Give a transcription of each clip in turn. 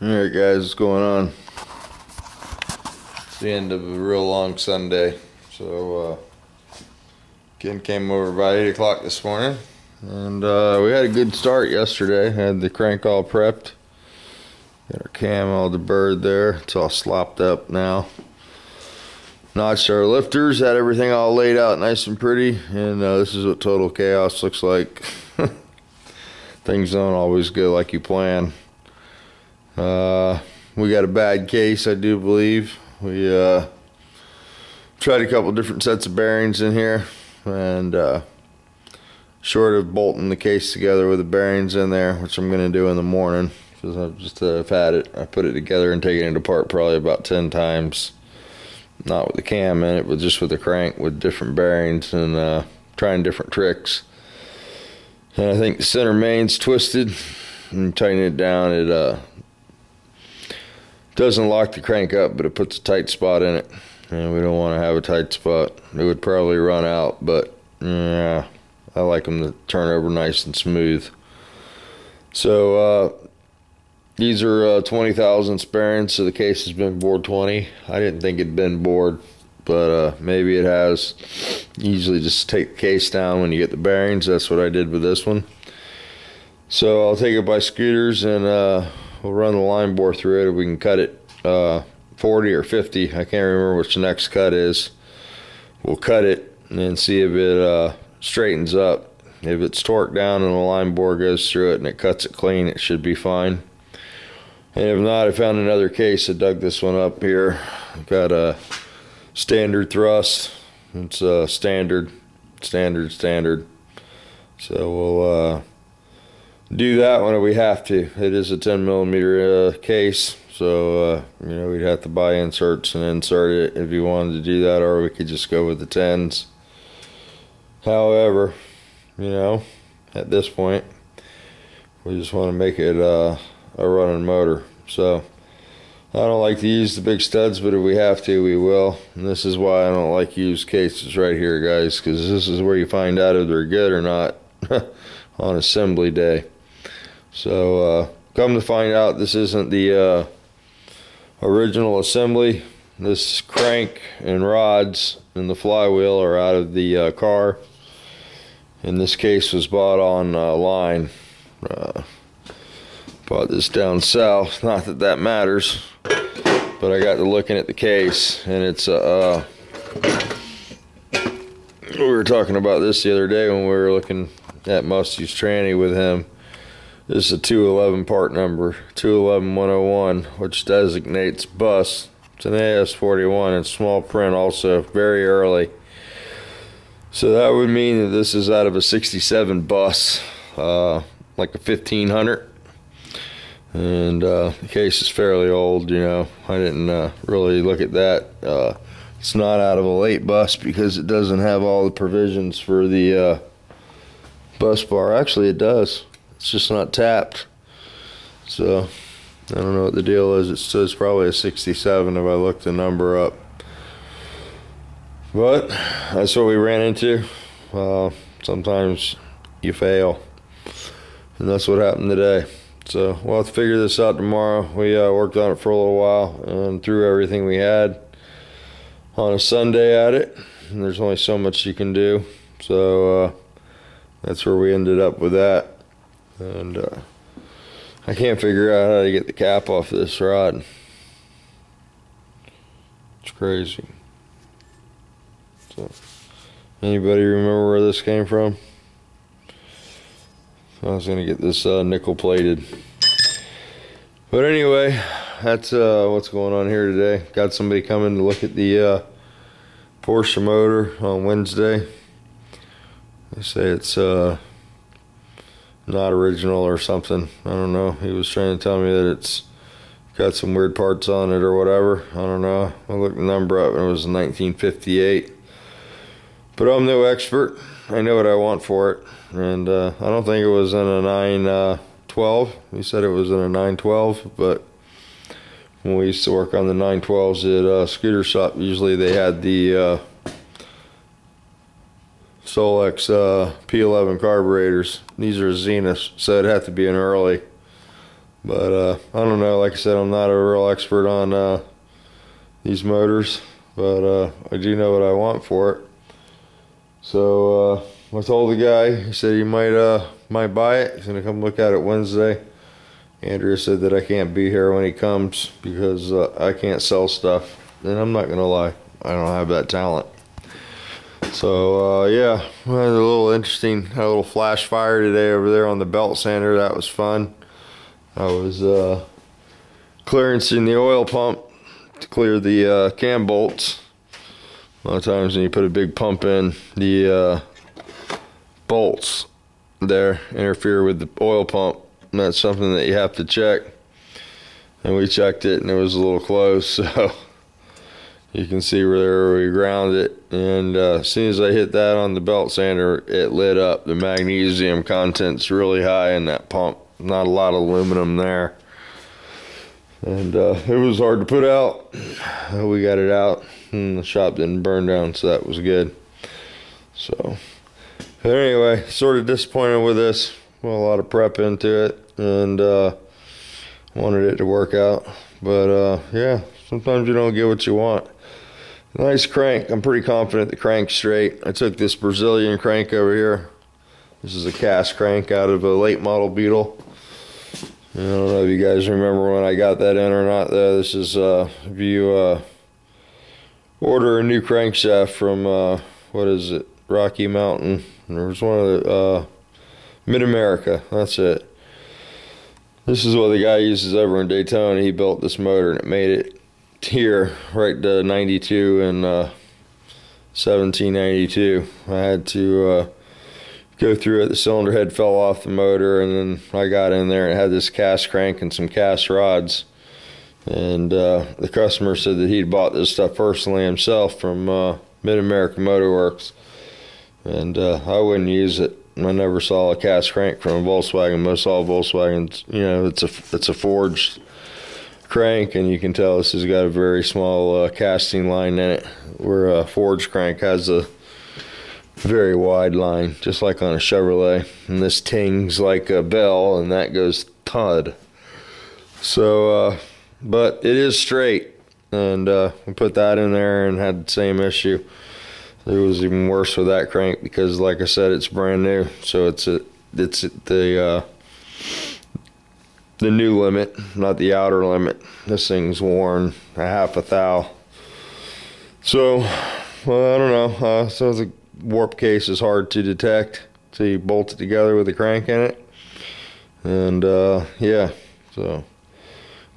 Alright guys, what's going on? It's the end of a real long Sunday. So Ken came over about 8 o'clock this morning, and we had a good start yesterday. Had the crank all prepped. Got our cam all deburred there. It's all slopped up now. Notched our lifters, had everything all laid out nice and pretty, and this is what total chaos looks like. Things don't always go like you plan. We got a bad case, I do believe. We tried a couple different sets of bearings in here, and short of bolting the case together with the bearings in there, which I'm going to do in the morning, because I've had it. I put it together and taken it apart probably about 10 times. Not with the cam in it, but just with the crank with different bearings and trying different tricks. And I think the center main's twisted, and tightening it down, it doesn't lock the crank up, but it puts a tight spot in it, and we don't want to have a tight spot. It would probably run out, but yeah, I like them to turn over nice and smooth. So these are 20 thousandths bearings, so the case has been bored 20. I didn't think it'd been bored, but maybe it has. You usually just take the case down when you get the bearings. That's what I did with this one. So I'll take it by scooters, and we'll run the line bore through it. We can cut it 40 or 50. I can't remember which the next cut is. We'll cut it and see if it straightens up. If it's torqued down and the line bore goes through it and it cuts it clean, it should be fine. And if not, I found another case. I dug this one up here. I've got a standard thrust. It's standard. So we'll do that one if we have to. It is a 10 millimeter case, so you know, we'd have to buy inserts and insert it if you wanted to do that, or we could just go with the 10s. However, you know, at this point, we just want to make it a running motor. So I don't like to use the big studs, but if we have to, we will. And this is why I don't like to use cases right here, guys, because this is where you find out if they're good or not on assembly day. So come to find out, this isn't the original assembly. This crank and rods and the flywheel are out of the car, and this case was bought on line. Bought this down south. Not that that matters, but I got to looking at the case, and it's we were talking about this the other day when we were looking at Musty's tranny with him. This is a 211 part number, 211101, which designates bus. It's an AS41 in small print, also very early. So that would mean that this is out of a 67 bus, like a 1500. And the case is fairly old, you know. I didn't really look at that. It's not out of a late bus because it doesn't have all the provisions for the bus bar. Actually, it does. It's just not tapped. So I don't know what the deal is. It says probably a 67 if I look the number up. But that's what we ran into. Sometimes you fail, and that's what happened today. So we'll have to figure this out tomorrow. We worked on it for a little while and threw everything we had on a Sunday at it, and there's only so much you can do. So that's where we ended up with that. And I can't figure out how to get the cap off this rod. It's crazy. So anybody remember where this came from? I was going to get this nickel plated. But anyway, that's what's going on here today. Got somebody coming to look at the Porsche motor on Wednesday. They say it's not original or something. I don't know. He was trying to tell me that it's got some weird parts on it or whatever. I don't know. I looked the number up and it was 1958. But I'm no expert. I know what I want for it. And I don't think it was in a 912. He said it was in a 912, but when we used to work on the 912s at scooter shop, usually they had the Solex P11 carburetors. These are Zenith, so it'd have to be an early. But I don't know, like I said, I'm not a real expert on these motors, but I do know what I want for it. So I told the guy, he said he might buy it. He's gonna come look at it Wednesday. Andrea said that I can't be here when he comes because I can't sell stuff, and I'm not gonna lie, I don't have that talent. So yeah, I had a little interesting, had a little flash fire today over there on the belt sander. That was fun. I was clearancing the oil pump to clear the cam bolts. A lot of times when you put a big pump in, the bolts there interfere with the oil pump, and that's something that you have to check. And we checked it, and it was a little close, so you can see where we ground it. And as soon as I hit that on the belt sander, it lit up. The magnesium content's really high in that pump. Not a lot of aluminum there, and it was hard to put out. We got it out, and the shop didn't burn down, so that was good. So anyway, sort of disappointed with this. Well, a lot of prep into it, and wanted it to work out, but yeah, sometimes you don't get what you want. Nice crank. I'm pretty confident the crank's straight. I took this Brazilian crank over here. This is a cast crank out of a late model Beetle. I don't know if you guys remember when I got that in or not, though. This is if you order a new crankshaft from what is it, Rocky Mountain. There's one of the Mid-America, that's it. This is what the guy uses over in Daytona. He built this motor and it made it here right to 92 and 1792. I had to go through it. The cylinder head fell off the motor, and then I got in there and it had this cast crank and some cast rods. And the customer said that he'd bought this stuff personally himself from Mid-America Motor Works, and I wouldn't use it. I never saw a cast crank from a Volkswagen. Most all Volkswagens, you know, it's a forged crank, and you can tell this has got a very small casting line in it, where a forged crank has a very wide line, just like on a Chevrolet. And this tings like a bell, and that goes thud. So, but it is straight, and we put that in there and had the same issue. It was even worse with that crank because, like I said, it's brand new. So it's the new limit, not the outer limit. This thing's worn a half a thou. So, well, I don't know. So the warp case is hard to detect, so you bolt it together with the crank in it. And yeah, so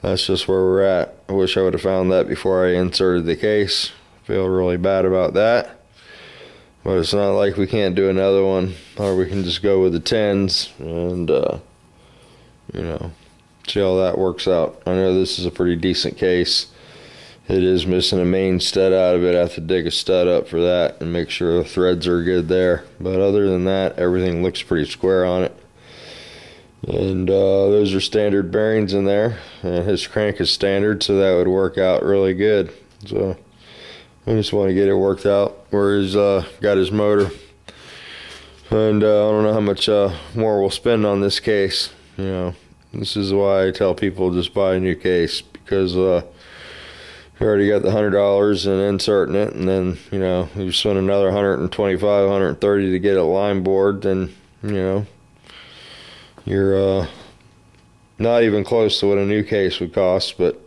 that's just where we're at. I wish I would have found that before I inserted the case. I feel really bad about that. But it's not like we can't do another one, or we can just go with the 10s and you know, see how that works out. I know this is a pretty decent case. It is missing a main stud out of it. I have to dig a stud up for that and make sure the threads are good there. But other than that, everything looks pretty square on it. And those are standard bearings in there. And his crank is standard, so that would work out really good. So I just want to get it worked out where he's got his motor. And I don't know how much more we'll spend on this case. You know, this is why I tell people just buy a new case, because you already got the $100 in inserting it, and then, you know, you spend another $125, $130 to get it line bored, then, you know, you're not even close to what a new case would cost. But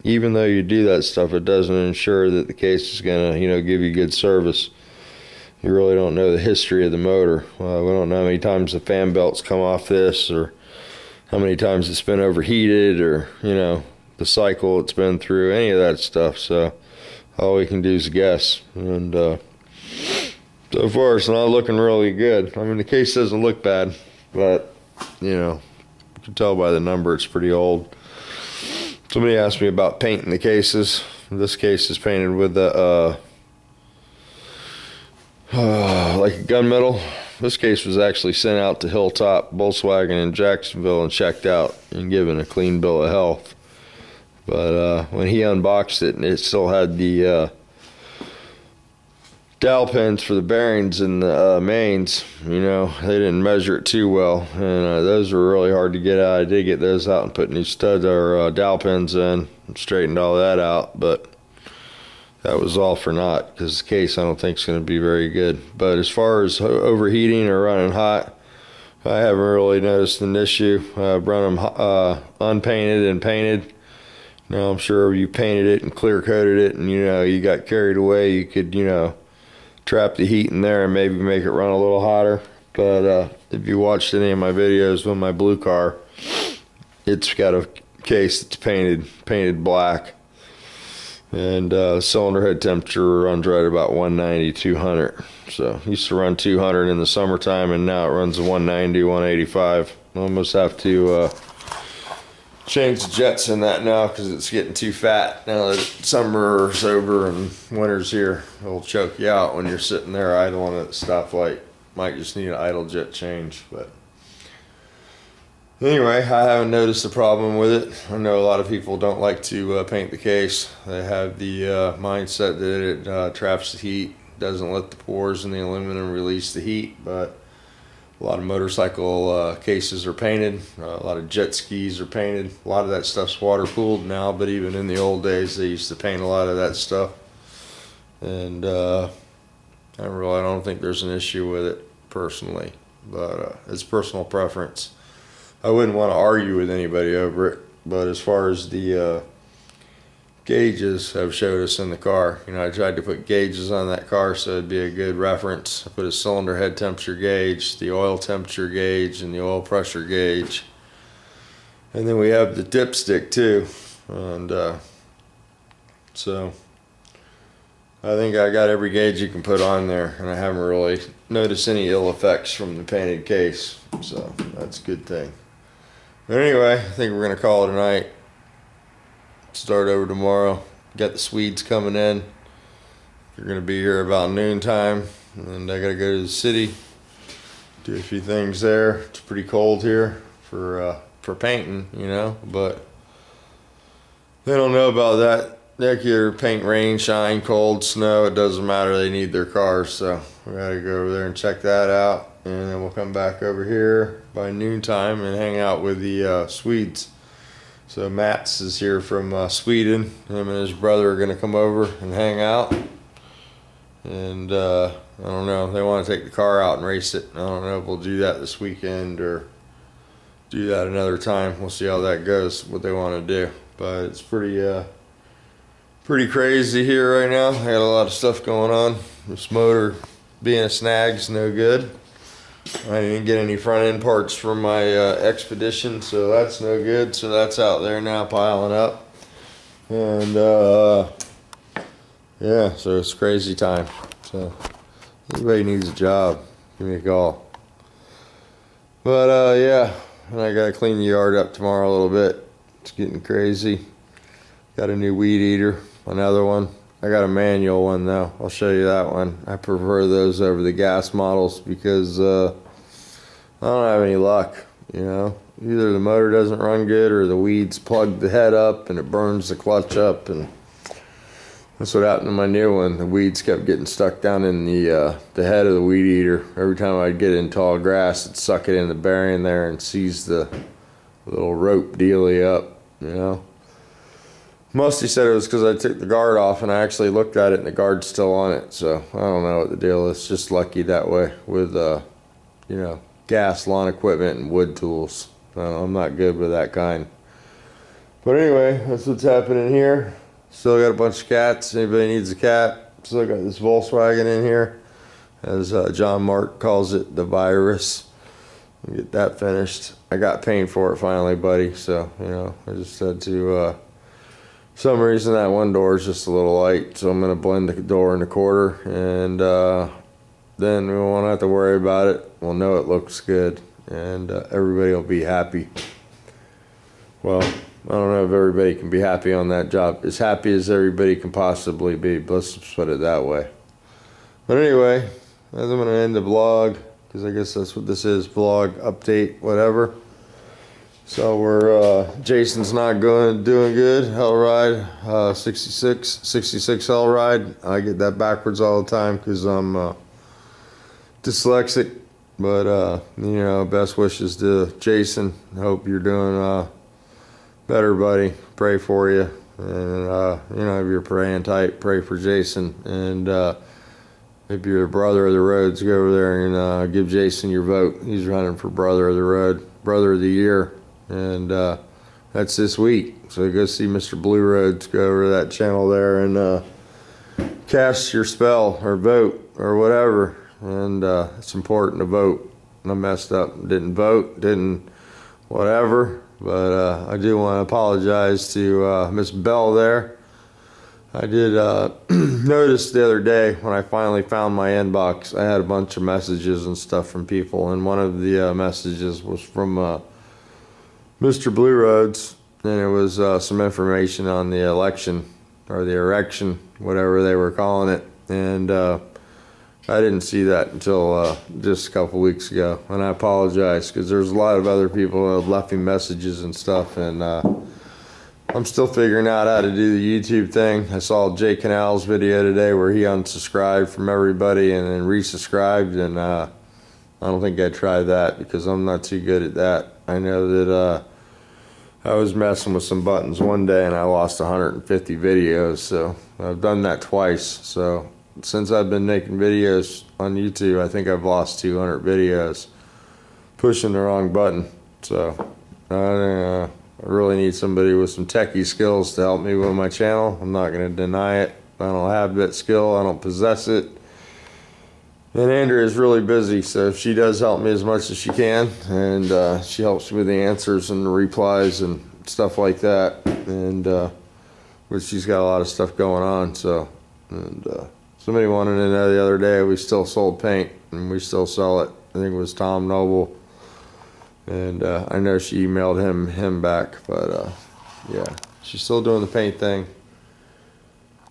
even though you do that stuff, it doesn't ensure that the case is gonna, you know, give you good service. You really don't know the history of the motor. We don't know how many times the fan belts come off this, or how many times it's been overheated, or, you know, the cycle it's been through, any of that stuff. So all we can do is guess. And so far it's not looking really good. I mean, the case doesn't look bad, but, you know, you can tell by the number it's pretty old. Somebody asked me about painting the cases. This case is painted with the like a gunmetal. This case was actually sent out to Hilltop Volkswagen in Jacksonville and checked out and given a clean bill of health. But when he unboxed it, it still had the dowel pins for the bearings and the mains. You know, they didn't measure it too well, and those were really hard to get out. I did get those out and put new stud or dowel pins in and straightened all that out, but that was all for naught because the case I don't think is going to be very good. But as far as overheating or running hot, I haven't really noticed an issue. I've run them unpainted and painted. Now I'm sure if you painted it and clear coated it and you got carried away, you could trap the heat in there and maybe make it run a little hotter. But if you watched any of my videos with my blue car, it's got a case that's painted black, and cylinder head temperature runs right about 190, 200. So used to run 200 in the summertime, and now it runs 190, 185. I almost have to change the jets in that now because it's getting too fat. Now that summer's over and winter's here, it'll choke you out when you're sitting there idling at the stoplight. Might just need an idle jet change. But anyway, I haven't noticed a problem with it. I know a lot of people don't like to paint the case. They have the mindset that it traps the heat, doesn't let the pores in the aluminum release the heat, but a lot of motorcycle cases are painted. A lot of jet skis are painted. A lot of that stuff's water cooled now, but even in the old days, they used to paint a lot of that stuff. And I don't think there's an issue with it personally, but it's personal preference. I wouldn't want to argue with anybody over it. But as far as the gauges have showed us in the car, I tried to put gauges on that car so it'd be a good reference. I put a cylinder head temperature gauge, the oil temperature gauge, and the oil pressure gauge, and then we have the dipstick too. And so I think I got every gauge you can put on there, and I haven't really noticed any ill effects from the painted case, so that's a good thing. But anyway, I think we're gonna call it a night. Start over tomorrow. Got the Swedes coming in. They're gonna be here about noontime, and I gotta go to the city, do a few things there. It's pretty cold here for painting, but they don't know about that. They can either paint rain, shine, cold, snow. It doesn't matter. They need their cars, so we gotta go over there and check that out, and then we'll come back over here by noontime and hang out with the Swedes. So Mats is here from Sweden. Him and his brother are going to come over and hang out. And I don't know, they want to take the car out and race it. I don't know if we'll do that this weekend or do that another time. We'll see how that goes, what they want to do. But it's pretty crazy here right now. I got a lot of stuff going on. This motor being a snag's no good. I didn't get any front end parts from my Expedition, so that's no good. So that's out there now piling up, and yeah, so it's crazy time. So anybody needs a job, give me a call. But yeah, and I gotta clean the yard up tomorrow a little bit. It's getting crazy. Got a new weed eater, another one. I got a manual one though. I'll show you that one. I prefer those over the gas models because I don't have any luck, Either the motor doesn't run good or the weeds plug the head up and it burns the clutch up, and that's what happened to my new one. The weeds kept getting stuck down in the head of the weed eater. Every time I'd get in tall grass, it'd suck it in the bearing there and seize the little rope dealy up, Mostly said it was because I took the guard off, and I actually looked at it and the guard's still on it. So I don't know what the deal is. Just lucky that way with gas, lawn equipment, and wood tools. I'm not good with that kind. But anyway, that's what's happening here. Still got a bunch of cats. Anybody needs a cat? Still got this Volkswagen in here, as John Mark calls it, the virus. Get that finished. I got paint for it finally, buddy. So I just had to. Some reason that one door is just a little light, so I'm going to blend the door in a quarter, and then we won't have to worry about it. We'll know it looks good, and everybody will be happy. Well, I don't know if everybody can be happy on that job. As happy as everybody can possibly be, but let's just put it that way. But anyway, I'm going to end the vlog, because I guess that's what this is, vlog, update, whatever. So we're Jason's not doing good. Hell ride, 66 hell ride. I get that backwards all the time because I'm dyslexic. But you know, best wishes to Jason. Hope you're doing better, buddy. Pray for you, and you know, if you're praying tight, pray for Jason. And if you're a brother of the roads, go over there and give Jason your vote. He's running for brother of the road, brother of the year. And that's this week. So go see Mr. Blue Roads. Go over to that channel there and cast your spell or vote or whatever. And it's important to vote. I messed up, didn't vote, didn't whatever. But I do want to apologize to Miss Bell there. I did notice the other day when I finally found my inbox, I had a bunch of messages and stuff from people. And one of the messages was from Mr. Blue Roads, and it was some information on the election, or the erection, whatever they were calling it, and I didn't see that until just a couple weeks ago, and I apologize, because there's a lot of other people who have left me messages and stuff, and I'm still figuring out how to do the YouTube thing. I saw Jay Canal's video today where he unsubscribed from everybody and then resubscribed, and I don't think I'd try that, because I'm not too good at that. I know that I was messing with some buttons one day and I lost 150 videos, so I've done that twice. So since I've been making videos on YouTube, I think I've lost 200 videos pushing the wrong button. So I really need somebody with some techie skills to help me with my channel. I'm not going to deny it. I don't have that skill. I don't possess it. And Andrea is really busy, so if she does help me as much as she can, and she helps me with the answers and the replies and stuff like that, and but she's got a lot of stuff going on. So, and somebody wanted to know the other day, we still sold paint, and we still sell it. I think it was Tom Noble, and I know she emailed him back, but yeah, she's still doing the paint thing.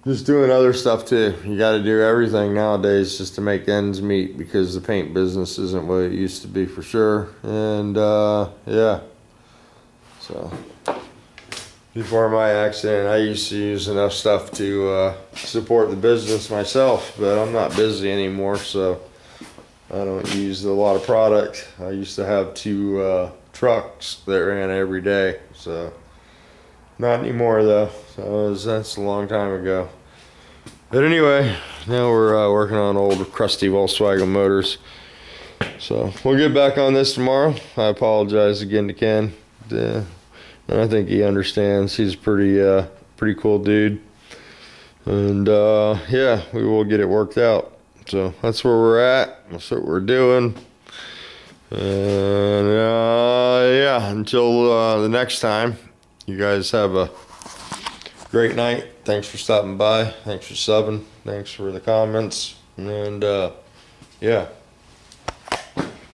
Just doing other stuff too. You got to do everything nowadays just to make ends meet, because the paint business isn't what it used to be, for sure. And yeah, so before my accident, I used to use enough stuff to support the business myself, but I'm not busy anymore, so I don't use a lot of product. I used to have 2 trucks that ran every day, so not anymore though. So that's a long time ago. But anyway, now we're working on old crusty Volkswagen motors. So we'll get back on this tomorrow. I apologize again to Ken. And I think he understands. He's a pretty cool dude. And yeah, we will get it worked out. So that's where we're at. That's what we're doing. And yeah, until the next time, you guys have a great night. Thanks for stopping by. Thanks for subbing. Thanks for the comments. And yeah.